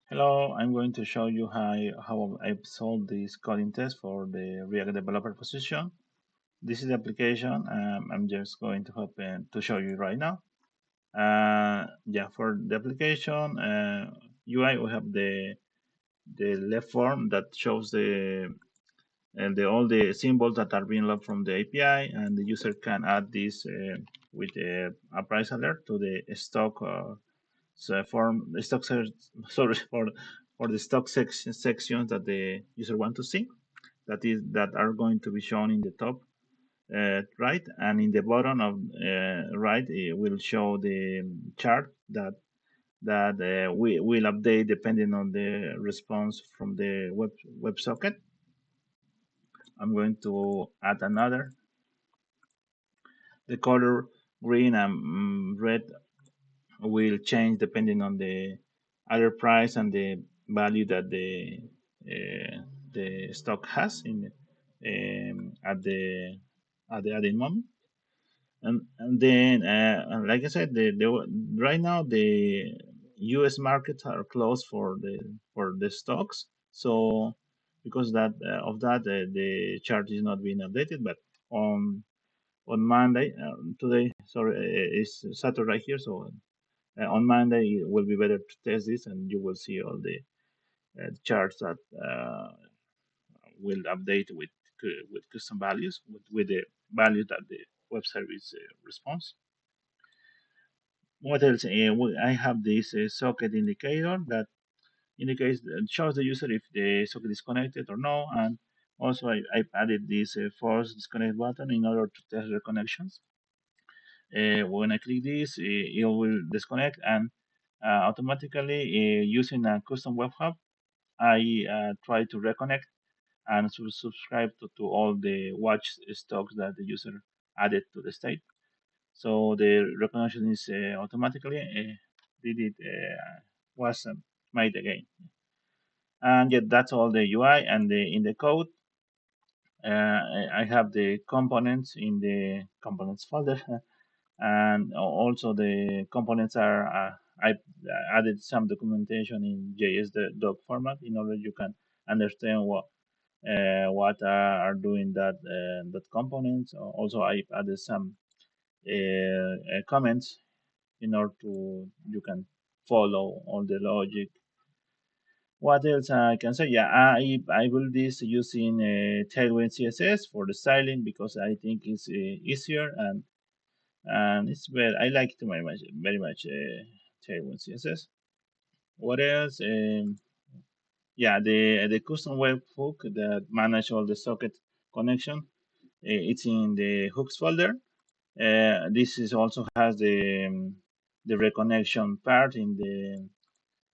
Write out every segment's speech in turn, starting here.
Hello, I'm going to show you how I've solved this coding test for the React developer position. This is the application. I'm just going to open to show you right now. Yeah, for the application UI, we have the left form that shows the all the symbols that are being logged from the API, and the user can add this with a price alert to the stock. So form the stock sorry for the stock sections that the user want to see that are going to be shown in the top right, and in the bottom of right it will show the chart that we will update depending on the response from the WebSocket. I'm going to add another. The color green and red will change depending on the other price and the value that the stock has in at the added moment. And then, like I said, right now the U.S. markets are closed for the stocks. So because of that, the chart is not being updated. But on Monday, today, sorry, is Saturday here, so on Monday, it will be better to test this, and you will see all the charts that will update with custom values with the values that the web service responds. What else? I have this socket indicator that indicates shows the user if the socket is connected or no, and also I've added this force disconnect button in order to test the connections. When I click this, it will disconnect and automatically using a custom web hub. I try to reconnect and subscribe to all the watch stocks that the user added to the state. So the recognition is automatically did it was made again. And yeah, that's all the UI and in the code. I have the components in the components folder, and also the components are I added some documentation in JS doc format in order you can understand what are doing that components. Also, I added some comments in order to you can follow all the logic. What else I can say? Yeah, I built this using Tailwind CSS for the styling because I think it's easier and it's very I like it very much Tailwind CSS. What else? Yeah, the custom webhook that manage all the socket connection. It's in the hooks folder. This is also has the reconnection part in the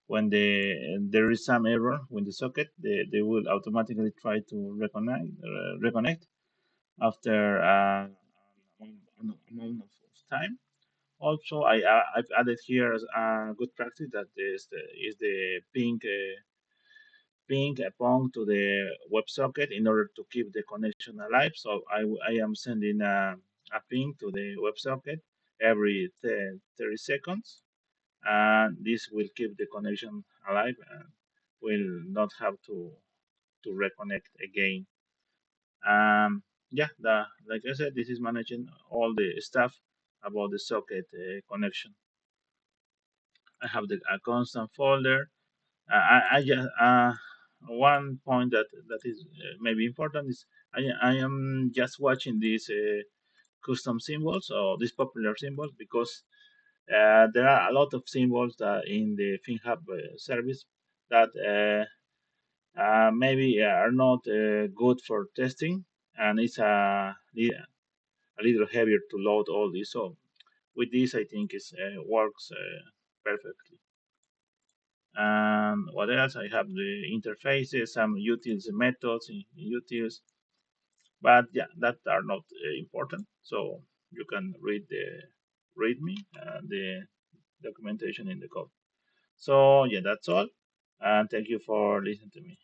when there is some error when the socket they will automatically try to reconnect after an amount of time. Also, I've added here as a good practice that is the ping a pong to the WebSocket in order to keep the connection alive. So I am sending a ping to the WebSocket every 30 seconds, and this will keep the connection alive and will not have to reconnect again. Yeah, like I said, this is managing all the stuff about the socket connection. I have a constant folder. I just one point that is maybe important is I am just watching these custom symbols or these popular symbols because there are a lot of symbols that in the FinHub service that maybe are not good for testing, and it's a little heavier to load all this. So with this, I think it works perfectly. And what else? I have the interfaces, some utils methods in utils, but yeah, that are not important. So you can read the README and the documentation in the code. So yeah, that's all. And thank you for listening to me.